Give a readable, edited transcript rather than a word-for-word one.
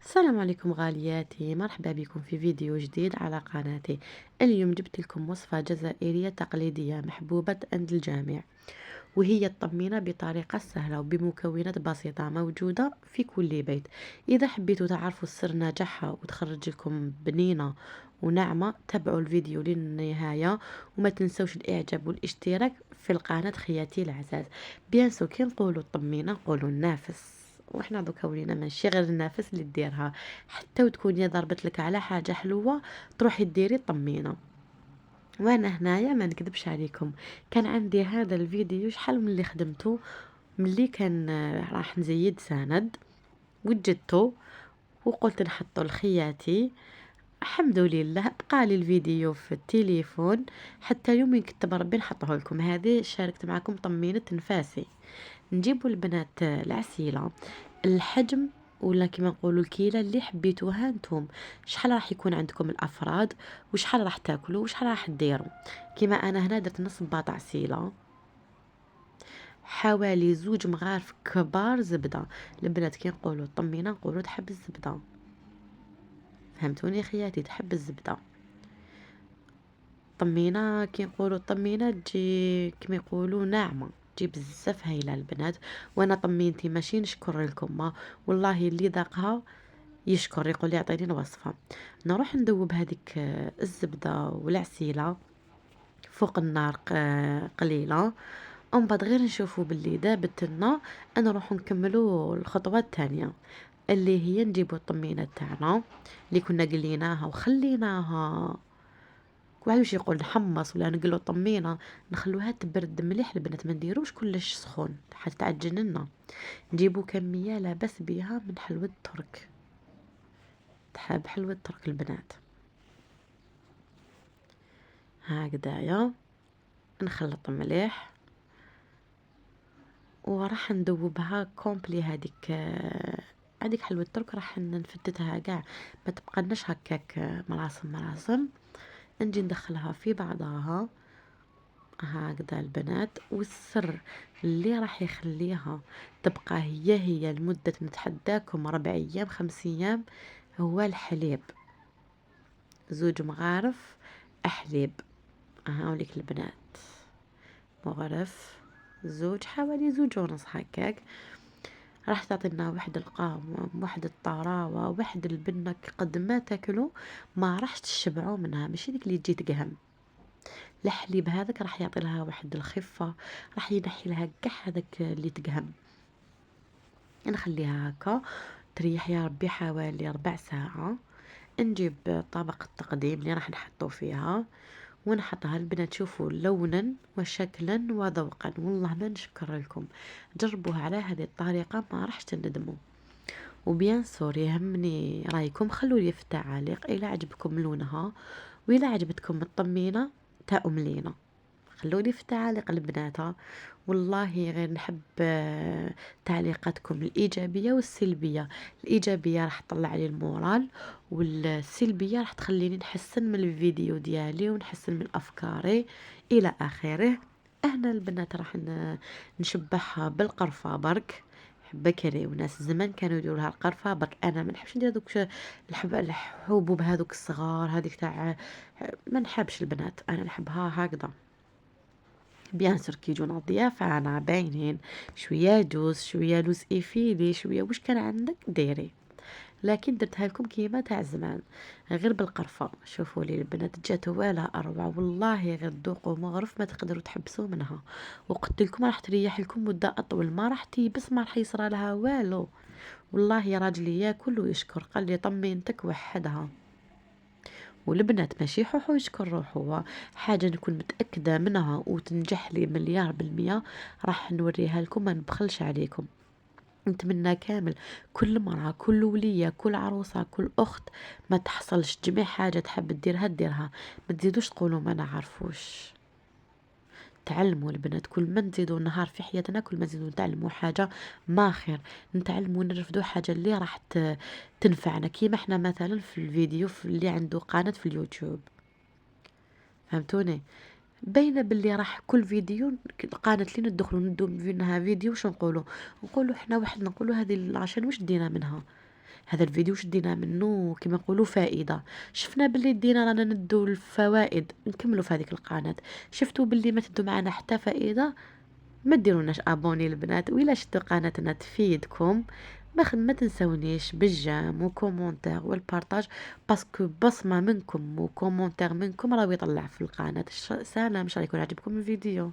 السلام عليكم غالياتي، مرحبا بكم في فيديو جديد على قناتي. اليوم جبت لكم وصفة جزائرية تقليدية محبوبة عند الجميع، وهي الطمينة بطريقة سهلة وبمكونات بسيطة موجودة في كل بيت. إذا حبيتوا تعرفوا سر نجاحها وتخرج لكم بنينة وناعمة تابعوا الفيديو للنهاية، وما تنسوش الإعجاب والاشتراك في القناة خياتي العزاز. بيانسو كي نقولوا الطمينة نقولوا النافس، وحنا دوكا ولينا ماشي غير النافس اللي ديرها، حتى وتكوني ضربت لك على حاجة حلوة تروحي ديري طمينة. وانا هنايا ما نكذبش عليكم، كان عندي هذا الفيديو شحال من اللي خدمته، ملي كان راح نزيد سند وجدته وقلت نحطه لخياتي. الحمد لله بقى لي الفيديو في التليفون حتى يوم كتب ربي نحطه لكم. هذه شاركت معكم طمينة نفاسي. نجيبوا البنات العسيلة الحجم ولا كما نقولوا الكيلة اللي حبيتوها نتوم، شحال راح يكون عندكم الافراد وشحال راح تاكلوا وشحال راح ديروا. كما انا هنا درت نص باط عسيلة، حوالي 2 مغارف كبار زبدة. البنات كي نقولوا الطمينة نقولوا تحب الزبدة، فهمتوني خياتي؟ تحب الزبدة. طمينة كي نقولوا الطمينة تجي كما يقولوا ناعمة، تجي بزاف هايله البنات. وانا طمينتي ماشي نشكر لكم، والله اللي ذاقها يشكر يقول لي اعطيني الوصفه. نروح ندوب هذيك الزبده والعسيله فوق النار قليله، ومن بعد غير نشوفوا باللي دابت لنا نروح نكملوا الخطوه الثانيه، اللي هي نجيبوا الطمينه تاعنا اللي كنا قليناها وخليناها. واحد واش يقول نحمص ولا نقلو طمينه، نخلوها تبرد مليح البنات، ما نديروش كلش سخون حتى تعجن لنا. نجيبو كميه لا باس بها من حلوى الترك، تحب حلوى الترك البنات هكذايا. نخلط مليح وراح ندوبها كومبلي. هذيك حلوى الترك راح نفتتها كاع، ما تبقى هكاك مراسم مراسم. نجي ندخلها في بعضها هكذا البنات. والسر اللي راح يخليها تبقى هي لمدة نتحداكم 4 أيام 5 أيام هو الحليب. 2 مغارف أحليب، هاوليك البنات، مغرف حوالي 2 ونص هكاك. راح تعطينا واحد القهوة واحد الطراوة واحد البنة قد ما تاكلوا ما راح تشبعوا منها، ماشي ديك اللي تجي تقهم. الحليب هذاك راح يعطي لها واحد الخفة، راح ينحي لها كاع هذاك اللي تقهم. نخليها هكا تريح يا ربي حوالي 4 ساعة. نجيب طبق التقديم اللي راح نحطو فيها ونحطها. البنات تشوفوا لونا وشكلا وذوقا، والله ما نشكر لكم، جربوها على هذه الطريقة ما راح تندموا. وبيان سور يهمني رايكم، خلوا لي في التعاليق الى عجبكم لونها والى عجبتكم الطمينة تاء ملينة، خلولي في التعاليق البنات. والله غير نحب تعليقاتكم الإيجابية والسلبية. الإيجابية راح تطلع لي المورال، والسلبية راح تخليني نحسن من الفيديو ديالي ونحسن من أفكاري إلى آخره. هنا البنات راح نشبعها بالقرفة برك. بكري وناس زمان كانوا يديروا لها القرفة برك، انا ما نحبش ندير دوك الحبوب هذوك الصغار هذيك تاع، ما نحبش البنات، انا نحبها هكذا. بيان سور كي يجونا الضيافة أنا باينين شوية جوز شوية لوز إيفيلي شوية واش كان عندك ديري، لكن درتها لكم كيما تاع زمان غير بالقرفة. شوفوا لي البنات جات ولا أروع، والله غير ذوقوا مغرف ما تقدروا تحبسوا منها. وقلت لكم راح تريح لكم مدة أطول، ما راح تيبس، ما راح يصرى لها والو. والله يا راجلي ياكل ويشكر، قال لي طمينتك وحدها. والبنات ماشي حوحو يشكر روحو، حاجة نكون متأكدة منها وتنجح لي 10000%، راح نوريها لكم ما نبخلش عليكم. نتمنى كامل كل مرة كل ولية كل عروسة كل أخت ما تحصلش جميع حاجة تحب تديرها ديرها، ما تزيدوش تقولوا ما نعرفوش. تعلموا البنات، كل ما نزيدوا النهار في حياتنا كل ما نزيدوا نتعلموا حاجة ما خير، نتعلموا نرفدوا حاجة اللي راح تنفعنا. كيما احنا مثلا في الفيديو في اللي عنده قناة في اليوتيوب، فهمتوني؟ باينه باللي راح كل فيديو القناه اللي ندخلوا ندو منها فيديو شو نقولوا، نقولوا احنا واحد نقولوا هذه عشان واش دينا منها. هذا الفيديو شدينا منه كما نقولوا فائدة، شفنا باللي دينا رانا ندو الفوائد نكملوا في هذيك القناة، شفتوا باللي ما تدو معنا حتى فائدة ما ديروناش ابوني البنات، وإلا شفتوا قناتنا تفيدكم ما تنسونيش بالجام وكومونتير والبارطاج، باسكو بصمة منكم وكومونتير منكم راهو يطلع في القناة. سلام، ان شاء الله يكون عجبكم الفيديو.